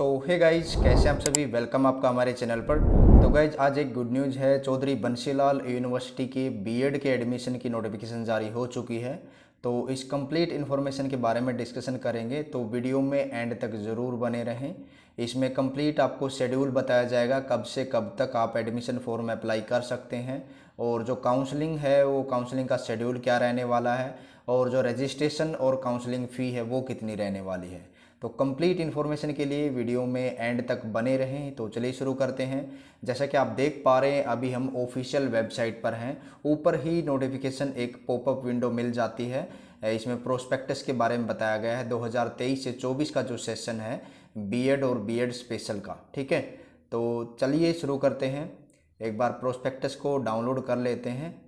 सो hey guys, कैसे आप सभी। वेलकम आपका हमारे चैनल पर। तो गाइज आज एक गुड न्यूज़ है। चौधरी बंसीलाल यूनिवर्सिटी के बीएड के एडमिशन की नोटिफिकेशन जारी हो चुकी है। तो इस कंप्लीट इन्फॉर्मेशन के बारे में डिस्कशन करेंगे, तो वीडियो में एंड तक ज़रूर बने रहें। इसमें कंप्लीट आपको शेड्यूल बताया जाएगा, कब से कब तक आप एडमिशन फॉर्म अप्लाई कर सकते हैं, और जो काउंसलिंग है वो काउंसलिंग का शेड्यूल क्या रहने वाला है, और जो रजिस्ट्रेशन और काउंसलिंग फ़ी है वो कितनी रहने वाली है। तो कंप्लीट इन्फॉर्मेशन के लिए वीडियो में एंड तक बने रहें। तो चलिए शुरू करते हैं। जैसा कि आप देख पा रहे हैं, अभी हम ऑफिशियल वेबसाइट पर हैं। ऊपर ही नोटिफिकेशन एक पॉपअप विंडो मिल जाती है। इसमें प्रोस्पेक्टस के बारे में बताया गया है 2023 से 24 का जो सेशन है बीएड और बीएड स्पेशल का। ठीक है, तो चलिए शुरू करते हैं। एक बार प्रोस्पेक्टस को डाउनलोड कर लेते हैं।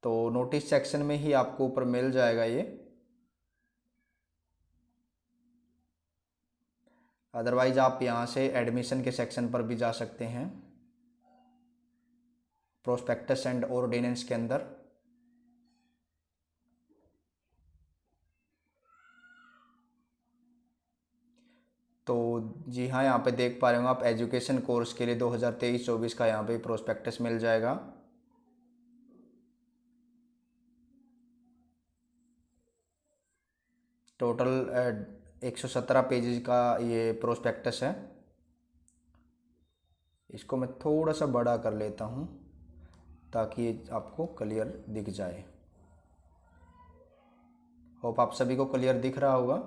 तो नोटिस सेक्शन में ही आपको ऊपर मिल जाएगा ये। अदरवाइज आप यहाँ से एडमिशन के सेक्शन पर भी जा सकते हैं, प्रोस्पेक्टस एंड ऑर्डिनेंस के अंदर। तो जी हाँ, यहाँ पे देख पा रहे हो आप, एजुकेशन कोर्स के लिए 2023-24 का यहाँ पे प्रोस्पेक्टस मिल जाएगा। टोटल 117 पेजेस का ये प्रोस्पेक्टस है। इसको मैं थोड़ा सा बड़ा कर लेता हूँ ताकि ये आपको क्लियर दिख जाए। होप आप सभी को क्लियर दिख रहा होगा।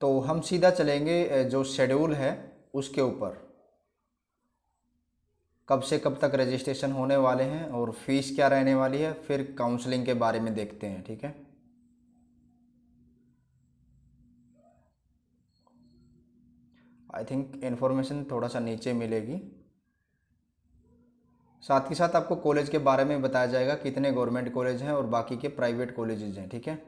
तो हम सीधा चलेंगे जो शेड्यूल है उसके ऊपर, कब से कब तक रजिस्ट्रेशन होने वाले हैं और फीस क्या रहने वाली है, फिर काउंसलिंग के बारे में देखते हैं। ठीक है, आई थिंक इन्फॉर्मेशन थोड़ा सा नीचे मिलेगी। साथ ही साथ आपको कॉलेज के बारे में बताया जाएगा, कितने गवर्नमेंट कॉलेज हैं और बाकी के प्राइवेट कॉलेजेस हैं। ठीक है,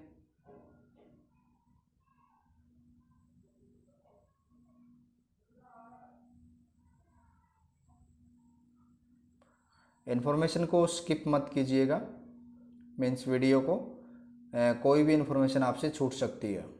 इन्फॉर्मेशन को स्किप मत कीजिएगा, मीन्स वीडियो को कोई भी इन्फॉर्मेशन आपसे छूट सकती है।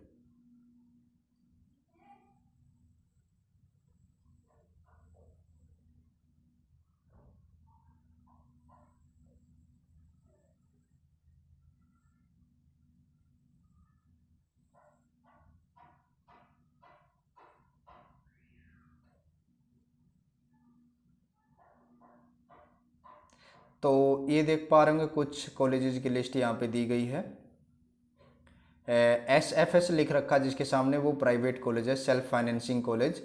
तो ये देख पा रहे होंगे कुछ कॉलेजेस की लिस्ट यहाँ पे दी गई है। SFS लिख रखा जिसके सामने, वो प्राइवेट कॉलेज है, सेल्फ फाइनेंसिंग कॉलेज।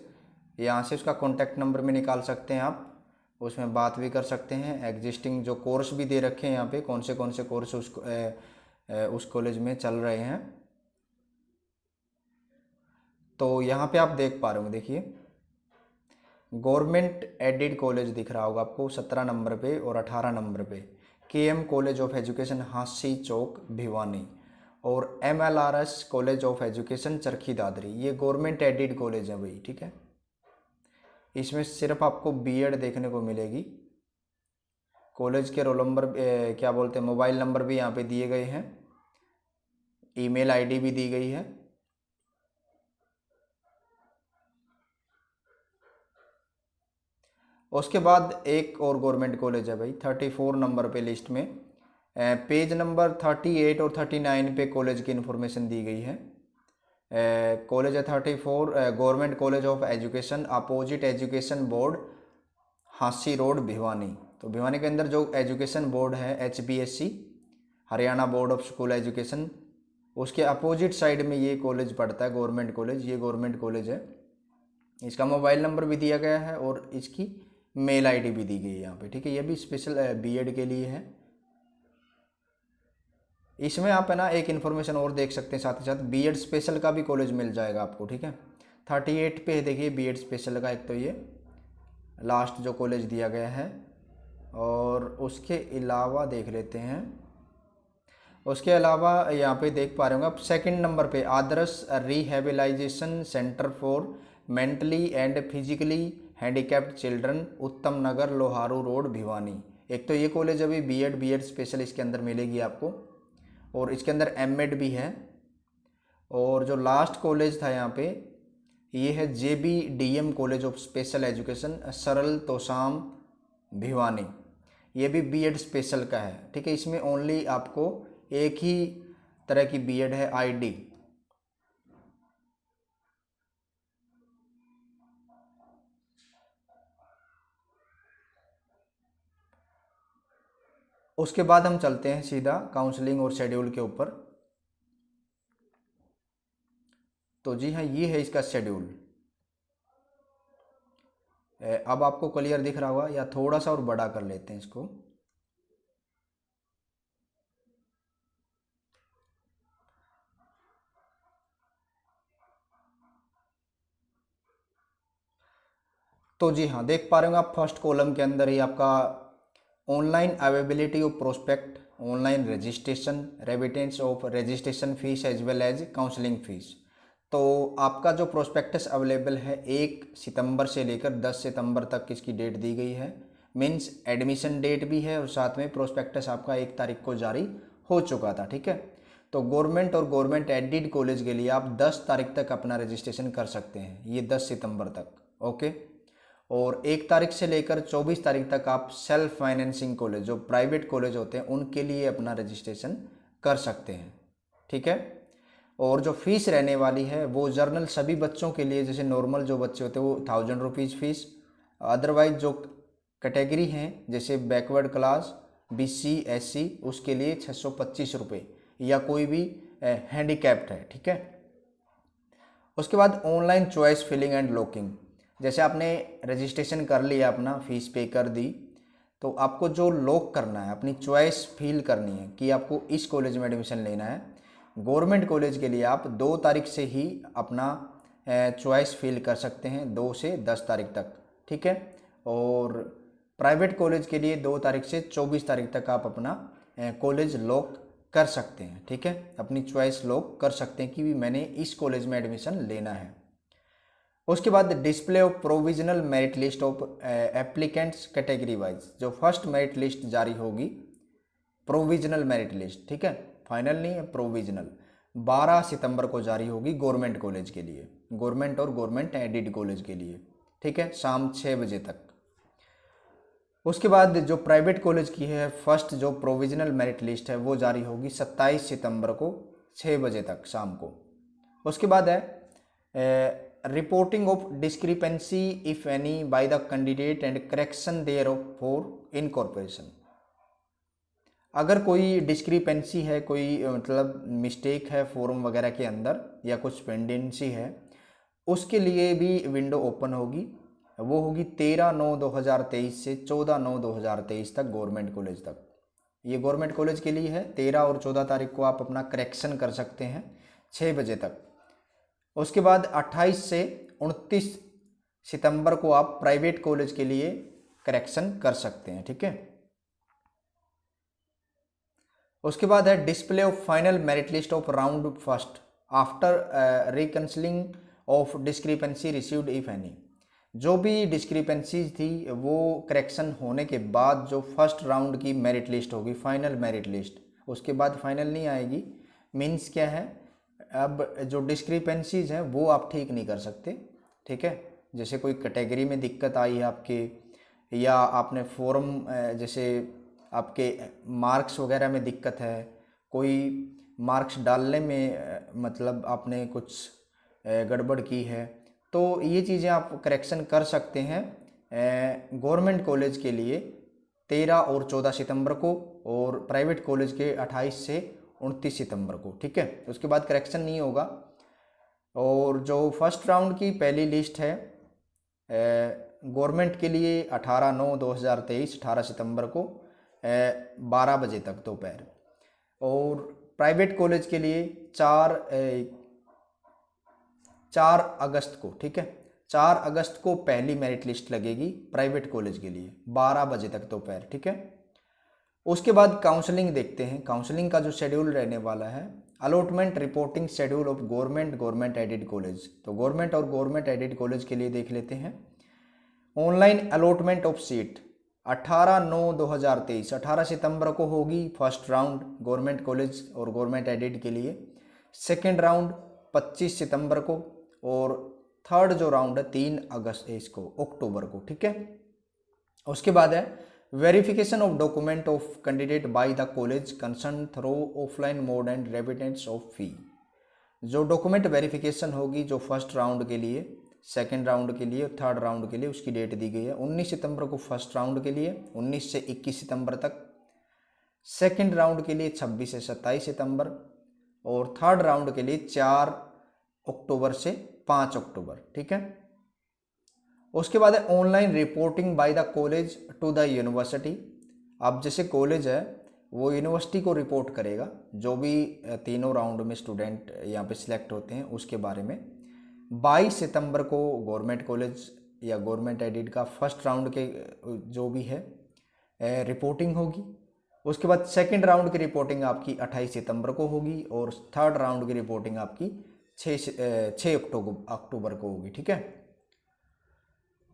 यहाँ से उसका कॉन्टैक्ट नंबर भी निकाल सकते हैं आप, उसमें बात भी कर सकते हैं। एग्जिस्टिंग जो कोर्स भी दे रखे हैं यहाँ पे, कौन से कोर्स उस कॉलेज में चल रहे हैं। तो यहाँ पे आप देख पा रहे होंगे, देखिए गवर्नमेंट एडेड कॉलेज दिख रहा होगा आपको 17 नंबर पे और 18 नंबर पे, KM college of education Hansi Chowk Bhiwani, और MLRS college of education Charkhi Dadri. ये गवर्नमेंट एडेड कॉलेज है भाई। ठीक है, इसमें सिर्फ आपको बीएड देखने को मिलेगी। कॉलेज के रोल नंबर, क्या बोलते हैं, मोबाइल नंबर भी यहाँ पे दिए गए हैं, ईमेल आईडी भी दी गई है। उसके बाद एक और गवर्नमेंट कॉलेज है भाई 34 नंबर पे लिस्ट में। पेज नंबर 38 और 39 पे कॉलेज की इन्फॉर्मेशन दी गई है। कॉलेज है 34, government college of education, opposite education board, Hansi road Bhiwani. तो भिवानी के अंदर जो एजुकेशन बोर्ड है HBSC, Haryana board of school education, उसके अपोजिट साइड में ये कॉलेज पड़ता है, गवर्नमेंट कॉलेज। ये गवर्नमेंट कॉलेज है। इसका मोबाइल नंबर भी दिया गया है और इसकी मेल आईडी भी दी गई है यहाँ पे। ठीक है, ये भी स्पेशल बीएड के लिए है। इसमें आप है ना एक इन्फॉर्मेशन और देख सकते हैं, साथ ही साथ बीएड स्पेशल का भी कॉलेज मिल जाएगा आपको। ठीक है, 38 पे देखिए बीएड स्पेशल का, एक तो ये लास्ट जो कॉलेज दिया गया है, और उसके अलावा देख लेते हैं उसके अलावा यहाँ पे देख पा रहे होंगे आप सेकंड नंबर पे Adarsh rehabilitation centre for mentally and physically handicapped children, Uttam Nagar, Loharu road, Bhiwani. एक तो ये कॉलेज अभी बीएड स्पेशल इसके अंदर मिलेगी आपको, और इसके अंदर एमएड भी है। और जो लास्ट कॉलेज था यहाँ पे ये है JBDM college of special education, सरल तोसाम, भिवानी। ये भी बीएड स्पेशल का है, ठीक है। इसमें ओनली आपको एक ही तरह की बीएड है, आईडी। उसके बाद हम चलते हैं सीधा काउंसलिंग और शेड्यूल के ऊपर। तो जी हाँ, ये है इसका शेड्यूल। अब आपको क्लियर दिख रहा होगा, या थोड़ा सा और बड़ा कर लेते हैं इसको। तो जी हाँ, देख पा रहे होंगे आप फर्स्ट कॉलम के अंदर ही आपका online availability of prospect, online registration, remittance of registration fees as well as counselling fees. तो आपका जो प्रोस्पेक्टस अवेलेबल है 1 सितंबर से लेकर 10 सितंबर तक इसकी डेट दी गई है। मीन्स एडमिशन डेट भी है और साथ में प्रोस्पेक्टस आपका 1 तारीख को जारी हो चुका था, ठीक है। तो गवर्नमेंट और गवर्नमेंट एडेड कॉलेज के लिए आप 10 तारीख तक अपना रजिस्ट्रेशन कर सकते हैं, ये 10 सितंबर तक, ओके। और 1 तारीख से लेकर 24 तारीख तक आप सेल्फ फाइनेंसिंग कॉलेज, जो प्राइवेट कॉलेज होते हैं, उनके लिए अपना रजिस्ट्रेशन कर सकते हैं, ठीक है। और जो फीस रहने वाली है वो जर्नल सभी बच्चों के लिए, जैसे नॉर्मल जो बच्चे होते हैं वो 1000 रुपीज़ फीस। अदरवाइज जो कैटेगरी हैं जैसे बैकवर्ड क्लास, BC SC, उसके लिए 625 रुपये, या कोई भी हैंडीकैप्ड है, ठीक है। उसके बाद online choice filling and locking. जैसे आपने रजिस्ट्रेशन कर लिया, अपना फीस पे कर दी, तो आपको जो लॉक करना है, अपनी चॉइस फिल करनी है कि आपको इस कॉलेज में एडमिशन लेना है। गवर्नमेंट कॉलेज के लिए आप 2 तारीख से ही अपना चॉइस फिल कर सकते हैं, 2 से 10 तारीख तक, ठीक है। और प्राइवेट कॉलेज के लिए 2 तारीख से 24 तारीख तक आप अपना कॉलेज लॉक कर सकते हैं, ठीक है। अपनी चॉइस लॉक कर सकते हैं कि मैंने इस कॉलेज में एडमिशन लेना है। उसके बाद display of provisional merit list of applicants category wise. जो फर्स्ट मेरिट लिस्ट जारी होगी, प्रोविजनल मेरिट लिस्ट, ठीक है, फाइनल नहीं है, प्रोविजनल, 12 सितंबर को जारी होगी गवर्नमेंट कॉलेज के लिए, गवर्नमेंट और गवर्नमेंट एडेड कॉलेज के लिए, ठीक है, शाम 6 बजे तक। उसके बाद जो प्राइवेट कॉलेज की है फर्स्ट जो प्रोविजनल मेरिट लिस्ट है वो जारी होगी 27 सितंबर को 6 बजे तक शाम को। उसके बाद है reporting of discrepancy if any by the candidate and correction thereof for incorporation. अगर कोई डिस्क्रिपेंसी है, कोई मतलब मिस्टेक है फॉर्म वगैरह के अंदर, या कुछ पेंडेंसी है, उसके लिए भी विंडो ओपन होगी। वो होगी 13/9/2023 से 14/9/2023 तक, गवर्नमेंट कॉलेज तक। ये गवर्नमेंट कॉलेज के लिए है। 13 और 14 तारीख को आप अपना करेक्शन कर सकते हैं 6 बजे तक। उसके बाद 28 से 29 सितंबर को आप प्राइवेट कॉलेज के लिए करेक्शन कर सकते हैं, ठीक है। उसके बाद है display of final merit list of round first after reconciling of discrepancy received if any. जो भी डिस्क्रिपेंसीज थी वो करेक्शन होने के बाद जो फर्स्ट राउंड की मेरिट लिस्ट होगी, फाइनल मेरिट लिस्ट, उसके बाद फाइनल नहीं आएगी। मीन्स क्या है, अब जो डिस्क्रिपेंसीज हैं वो आप ठीक नहीं कर सकते, ठीक है। जैसे कोई कैटेगरी में दिक्कत आई है आपके, या आपने फॉर्म जैसे आपके मार्क्स वगैरह में दिक्कत है, कोई मार्क्स डालने में मतलब आपने कुछ गड़बड़ की है, तो ये चीज़ें आप करेक्शन कर सकते हैं गवर्नमेंट कॉलेज के लिए 13 और 14 सितंबर को, और प्राइवेट कॉलेज के 28 से 29 सितंबर को, ठीक है। उसके बाद करेक्शन नहीं होगा। और जो फर्स्ट राउंड की पहली लिस्ट है गवर्नमेंट के लिए 18/9/2023, 18 सितंबर को 12 बजे तक दोपहर। और प्राइवेट कॉलेज के लिए 4 अगस्त को, ठीक है, 4 अगस्त को पहली मेरिट लिस्ट लगेगी प्राइवेट कॉलेज के लिए 12 बजे तक दोपहर, ठीक है। उसके बाद काउंसलिंग देखते हैं। काउंसलिंग का जो शेड्यूल रहने वाला है, allotment reporting schedule of government aided college. तो गवर्नमेंट और गवर्नमेंट एडेड कॉलेज के लिए देख लेते हैं। ऑनलाइन अलॉटमेंट ऑफ सीट 18/9/2023 18 सितंबर को होगी फर्स्ट राउंड गवर्नमेंट कॉलेज और गवर्नमेंट एडेड के लिए। सेकेंड राउंड 25 सितंबर को, और थर्ड जो राउंड है 3 अगस्त इसको अक्टूबर को, ठीक है। उसके बाद है verification of document of candidate by the college concern through offline mode and remittance of fee. जो डॉक्यूमेंट वेरिफिकेशन होगी जो फर्स्ट राउंड के लिए, सेकेंड राउंड के लिए, थर्ड राउंड के लिए, उसकी डेट दी गई है 19 सितंबर को फर्स्ट राउंड के लिए, 19 से 21 सितंबर तक। सेकेंड राउंड के लिए 26 से 27 सितंबर, और थर्ड राउंड के लिए 4 अक्टूबर से 5 अक्टूबर, ठीक है। उसके बाद है online reporting by the college to the university. अब जैसे कॉलेज है वो यूनिवर्सिटी को रिपोर्ट करेगा जो भी तीनों राउंड में स्टूडेंट यहाँ पे सिलेक्ट होते हैं उसके बारे में। 22 सितंबर को गवर्नमेंट कॉलेज या गवर्नमेंट एडेड का फर्स्ट राउंड के जो भी है रिपोर्टिंग होगी। उसके बाद सेकंड राउंड की रिपोर्टिंग आपकी 28 सितंबर को होगी, और थर्ड राउंड की रिपोर्टिंग आपकी 6 अक्टूबर को होगी, ठीक है।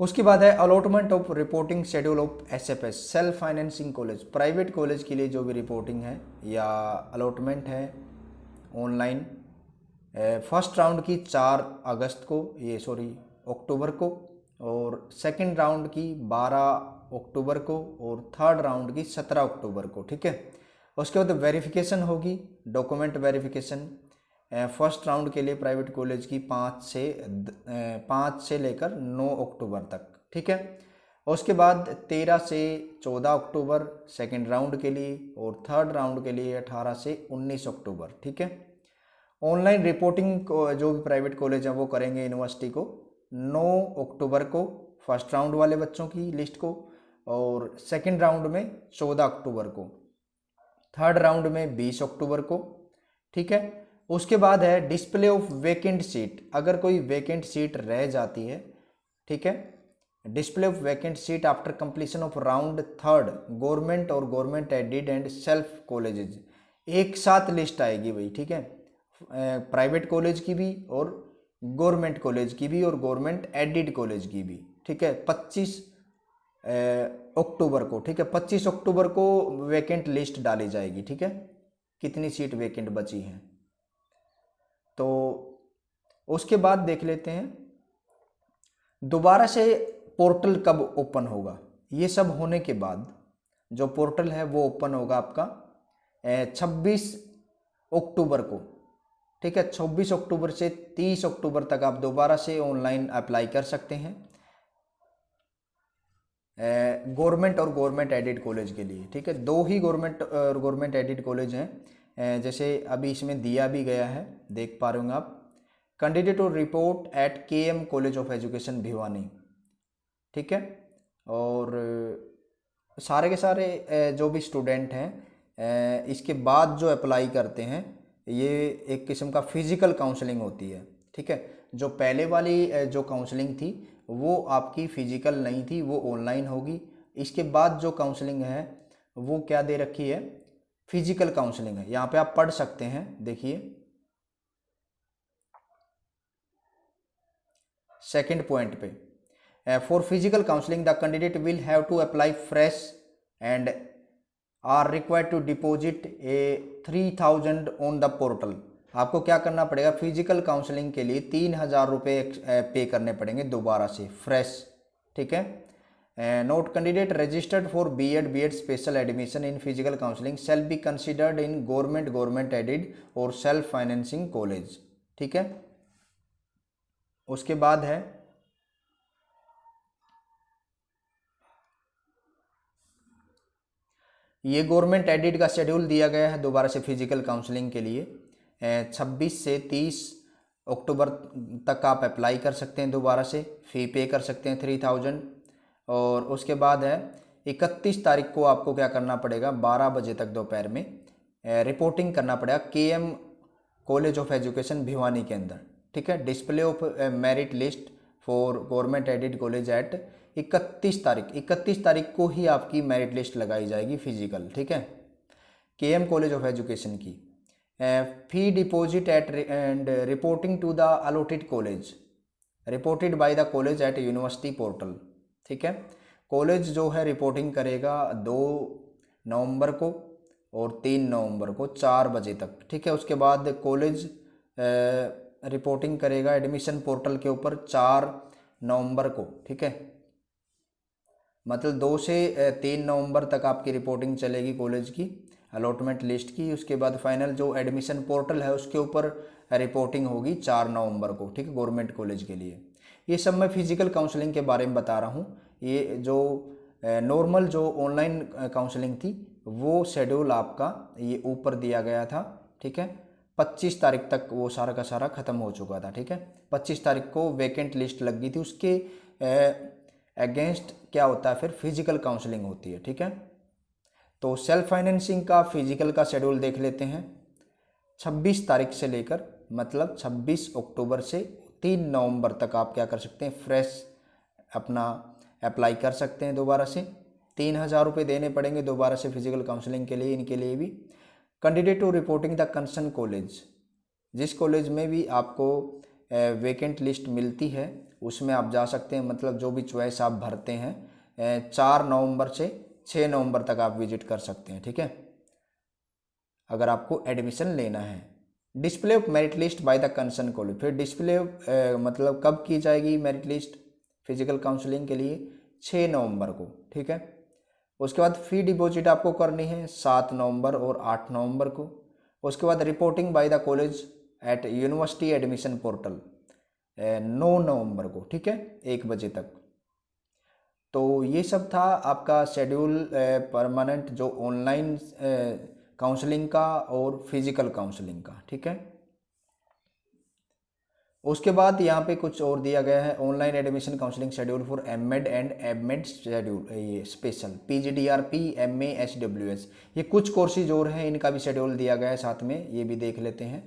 उसके बाद है allotment of reporting schedule of SFS self financing college. Private college के लिए जो भी रिपोर्टिंग है या अलॉटमेंट है ऑनलाइन, फर्स्ट राउंड की 4 अगस्त को, अक्टूबर को, और सेकंड राउंड की 12 अक्टूबर को, और थर्ड राउंड की 17 अक्टूबर को, ठीक है। उसके बाद वेरिफिकेशन होगी, डॉक्यूमेंट वेरिफिकेशन फर्स्ट राउंड के लिए प्राइवेट कॉलेज की 5 से लेकर 9 अक्टूबर तक, ठीक है। उसके बाद 13 से 14 अक्टूबर सेकंड राउंड के लिए, और थर्ड राउंड के लिए 18 से 19 अक्टूबर, ठीक है। ऑनलाइन रिपोर्टिंग जो भी प्राइवेट कॉलेज है वो करेंगे यूनिवर्सिटी को 9 अक्टूबर को फर्स्ट राउंड वाले बच्चों की लिस्ट को, और सेकंड राउंड में 14 अक्टूबर को, थर्ड राउंड में 20 अक्टूबर को, ठीक है। उसके बाद है डिस्प्ले ऑफ वेकेंट सीट। अगर कोई वेकेंट सीट रह जाती है, ठीक है, display of vacant seat after completion of round third government और government aided and self colleges. एक साथ लिस्ट आएगी भाई, ठीक है, प्राइवेट कॉलेज की भी और गवर्नमेंट कॉलेज की भी और गवर्नमेंट एडेड कॉलेज की भी, ठीक है, 25 अक्टूबर को, ठीक है। 25 अक्टूबर को वेकेंट लिस्ट डाली जाएगी, ठीक है, कितनी सीट वेकेंट बची हैं। तो उसके बाद देख लेते हैं दोबारा से पोर्टल कब ओपन होगा। ये सब होने के बाद जो पोर्टल है वो ओपन होगा आपका 26 अक्टूबर को, ठीक है। 26 अक्टूबर से 30 अक्टूबर तक आप दोबारा से ऑनलाइन अप्लाई कर सकते हैं गवर्नमेंट और गवर्नमेंट एडेड कॉलेज के लिए, ठीक है। 2 ही गवर्नमेंट और गवर्नमेंट एडेड कॉलेज हैं, जैसे अभी इसमें दिया भी गया है, देख पा रहे होंगे आप। Candidate to report at KM college of education Bhiwani, ठीक है। और सारे के सारे जो भी स्टूडेंट हैं इसके बाद जो अप्लाई करते हैं ये एक किस्म का फिजिकल काउंसलिंग होती है, ठीक है। जो पहले वाली जो काउंसलिंग थी वो आपकी फिजिकल नहीं थी, वो ऑनलाइन होगी। इसके बाद जो काउंसलिंग है वो क्या दे रखी है, फिजिकल काउंसलिंग है। यहाँ पे आप पढ़ सकते हैं, देखिए सेकंड पॉइंट पे, for physical counselling the candidate will have to apply fresh and are required to deposit 3000 on the portal. आपको क्या करना पड़ेगा, फिजिकल काउंसलिंग के लिए 3000 रुपये पे करने पड़ेंगे दोबारा से फ्रेश, ठीक है। Note candidate registered for BEd special admission in physical counselling shall be considered in government aided और सेल्फ फाइनेंसिंग कॉलेज, ठीक है। उसके बाद है ये गवर्नमेंट एडेड का शेड्यूल दिया गया है दोबारा से फिजिकल काउंसलिंग के लिए। 26 से 30 अक्टूबर तक आप अप्लाई कर सकते हैं, दोबारा से फ़ी पे कर सकते हैं 3000। और उसके बाद है 31 तारीख को आपको क्या करना पड़ेगा, 12 बजे तक दोपहर में रिपोर्टिंग करना पड़ेगा KM college of education Bhiwani के अंदर, ठीक है। Display of merit list for government aided college at 31 तारीख को ही आपकी मेरिट लिस्ट लगाई जाएगी फिजिकल, ठीक है। केएम कॉलेज ऑफ एजुकेशन की fee deposit at and reporting to the allotted college reported by the college at university portal, ठीक है। कॉलेज जो है रिपोर्टिंग करेगा 2 नवंबर को और 3 नवंबर को 4 बजे तक, ठीक है। उसके बाद कॉलेज रिपोर्टिंग करेगा एडमिशन पोर्टल के ऊपर 4 नवंबर को, ठीक है। मतलब 2 से 3 नवंबर तक आपकी रिपोर्टिंग चलेगी कॉलेज की अलॉटमेंट लिस्ट की। उसके बाद फाइनल जो एडमिशन पोर्टल है उसके ऊपर रिपोर्टिंग होगी 4 नवंबर को, ठीक है, गवर्नमेंट कॉलेज के लिए। ये सब मैं फिजिकल काउंसलिंग के बारे में बता रहा हूँ। ये जो नॉर्मल जो ऑनलाइन काउंसलिंग थी वो शेड्यूल आपका ये ऊपर दिया गया था, ठीक है। 25 तारीख तक वो सारा का सारा ख़त्म हो चुका था, ठीक है। 25 तारीख को वैकेंट लिस्ट लग गई थी, उसके अगेंस्ट क्या होता है फिर फिजिकल काउंसलिंग होती है, ठीक है। तो सेल्फ फाइनेंसिंग का फिजिकल का शेड्यूल देख लेते हैं। 26 तारीख से लेकर मतलब 26 अक्टूबर से 3 नवंबर तक आप क्या कर सकते हैं, फ्रेश अपना अप्लाई कर सकते हैं। दोबारा से 3,000 रुपये देने पड़ेंगे दोबारा से फिजिकल काउंसलिंग के लिए, इनके लिए भी। Candidate to reporting the concern college, जिस कॉलेज में भी आपको वैकेंट लिस्ट मिलती है उसमें आप जा सकते हैं, मतलब जो भी चॉइस आप भरते हैं 4 नवंबर से 6 नवंबर तक आप विजिट कर सकते हैं, ठीक है, अगर आपको एडमिशन लेना है। Display of merit list by the concern college, फिर डिस्प्ले मतलब कब की जाएगी मेरिट लिस्ट फिजिकल काउंसलिंग के लिए, 6 नवंबर को, ठीक है। उसके बाद फ़ी डिपॉजिट आपको करनी है 7 नवंबर और 8 नवंबर को। उसके बाद reporting by the college at university admission portal 9 नवंबर को, ठीक है, 1 बजे तक। तो ये सब था आपका शेड्यूल परमानेंट जो ऑनलाइन काउंसलिंग का और फिजिकल काउंसलिंग का, ठीक है। उसके बाद यहाँ पे कुछ और दिया गया है, online admission counselling schedule for MEd and MEd schedule, ये स्पेशल पीजीडीआरपी एमए एसडब्ल्यूएस, ये कुछ कोर्सेज और हैं, इनका भी शेड्यूल दिया गया है साथ में, ये भी देख लेते हैं।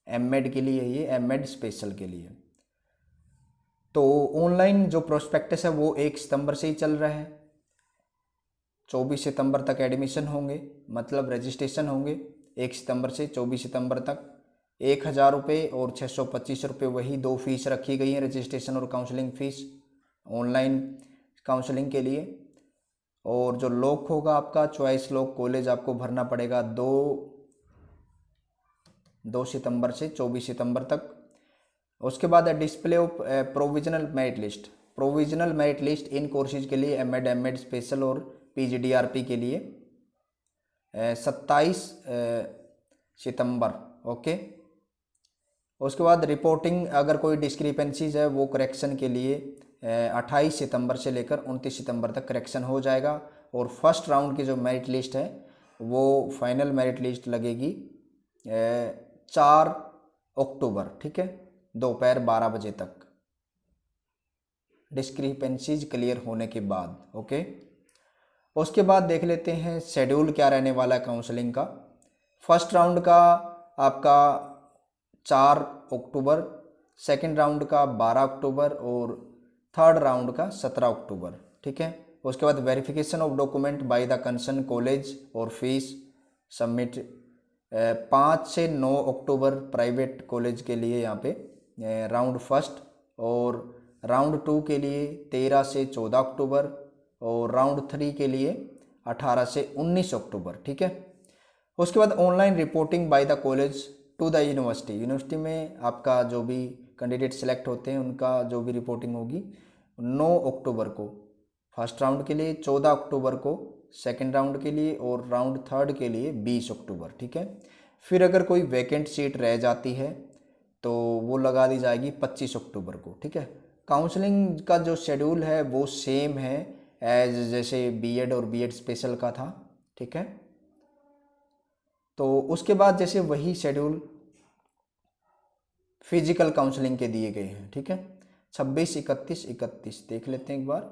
एमएड के लिए ये एमएड स्पेशल के लिए तो ऑनलाइन जो प्रोस्पेक्टस है वो 1 सितंबर से ही चल रहा है, 24 सितंबर तक एडमिशन होंगे, मतलब रजिस्ट्रेशन होंगे 1 सितंबर से 24 सितंबर तक। 1,000 रुपये और 625 रुपये, वही 2 फीस रखी गई हैं, रजिस्ट्रेशन और काउंसलिंग फ़ीस ऑनलाइन काउंसलिंग के लिए। और जो लॉक होगा आपका चॉइस लॉक कॉलेज आपको भरना पड़ेगा 2 सितंबर से 24 सितंबर तक। उसके बाद display of provisional merit list in courses के लिए एमएड स्पेशल और पीजीडीआरपी के लिए 27 सितंबर, ओके। उसके बाद रिपोर्टिंग अगर कोई डिस्क्रिपेंसीज है वो करेक्शन के लिए 28 सितंबर से लेकर 29 सितंबर तक करेक्शन हो जाएगा। और फर्स्ट राउंड की जो मेरिट लिस्ट है वो फाइनल मेरिट लिस्ट लगेगी 4 अक्टूबर, ठीक है, दोपहर 12 बजे तक, डिस्क्रिपेंसीज क्लियर होने के बाद, ओके। उसके बाद देख लेते हैं शेड्यूल क्या रहने वाला है काउंसलिंग का। फर्स्ट राउंड का आपका 4 अक्टूबर, सेकंड राउंड का 12 अक्टूबर और थर्ड राउंड का 17 अक्टूबर, ठीक है। उसके बाद verification of document bye the concern college और फीस सबमिट 5 से 9 अक्टूबर प्राइवेट कॉलेज के लिए यहाँ पे राउंड फर्स्ट, और राउंड 2 के लिए 13 से 14 अक्टूबर और राउंड 3 के लिए 18 से 19 अक्टूबर, ठीक है। उसके बाद online reporting by the college to the university में आपका जो भी कैंडिडेट सेलेक्ट होते हैं उनका जो भी रिपोर्टिंग होगी 9 अक्टूबर को फर्स्ट राउंड के लिए, 14 अक्टूबर को सेकंड राउंड के लिए और राउंड थर्ड के लिए 20 अक्टूबर, ठीक है। फिर अगर कोई वैकेंट सीट रह जाती है तो वो लगा दी जाएगी 25 अक्टूबर को, ठीक है। काउंसलिंग का जो शेड्यूल है वो सेम है एज जैसे बीएड और बीएड स्पेशल का था, ठीक है। तो उसके बाद जैसे वही शेड्यूल फिजिकल काउंसलिंग के दिए गए हैं, ठीक है। 26, 31 देख लेते हैं एक बार,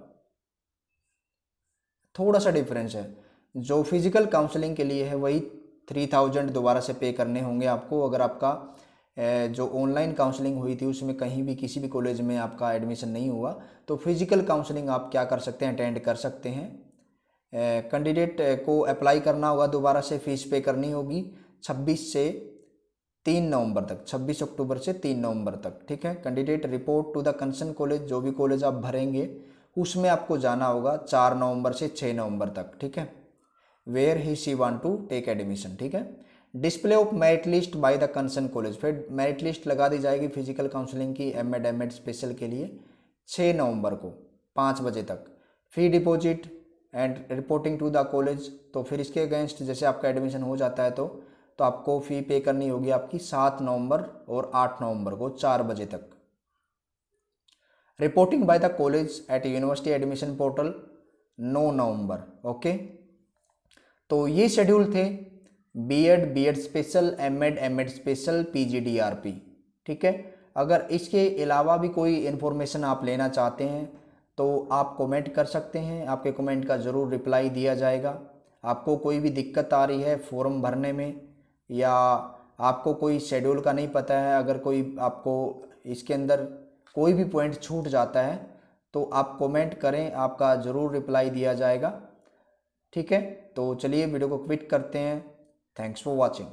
थोड़ा सा डिफरेंस है। जो फिजिकल काउंसलिंग के लिए है वही 3,000 दोबारा से पे करने होंगे आपको, अगर आपका जो ऑनलाइन काउंसलिंग हुई थी उसमें कहीं भी किसी भी कॉलेज में आपका एडमिशन नहीं हुआ तो फिजिकल काउंसलिंग आप क्या कर सकते हैं, अटेंड कर सकते हैं। कैंडिडेट को अप्लाई करना होगा, दोबारा से फ़ीस पे करनी होगी 26 से 3 नवंबर तक, 26 अक्टूबर से 3 नवंबर तक, ठीक है। Candidate report to the concern college, जो भी कॉलेज आप भरेंगे उसमें आपको जाना होगा 4 नवंबर से 6 नवंबर तक, ठीक है। Where he see want to take admission, ठीक है। Display of merit list by the concern college, फिर मेरिट लिस्ट लगा दी जाएगी फिजिकल काउंसलिंग की एम एड स्पेशल के लिए 6 नवंबर को 5 बजे तक। Fee deposit and reporting to the college, तो फिर इसके अगेंस्ट जैसे आपका एडमिशन हो जाता है तो आपको फ़ी पे करनी होगी आपकी 7 नवंबर और 8 नवंबर को 4 बजे तक। Reporting by the college at university admission portal 9 November, okay. तो ये शेड्यूल थे बीएड स्पेशल, एमएड स्पेशल, पीजीडीआरपी, ठीक है। अगर इसके अलावा भी कोई इन्फॉर्मेशन आप लेना चाहते हैं तो आप कमेंट कर सकते हैं, आपके कमेंट का ज़रूर रिप्लाई दिया जाएगा। आपको कोई भी दिक्कत आ रही है फॉर्म भरने में या आपको कोई शेड्यूल का नहीं पता है, अगर कोई आपको इसके अंदर कोई भी पॉइंट छूट जाता है तो आप कमेंट करें, आपका ज़रूर रिप्लाई दिया जाएगा, ठीक है। तो चलिए वीडियो को क्विट करते हैं। Thanks for watching.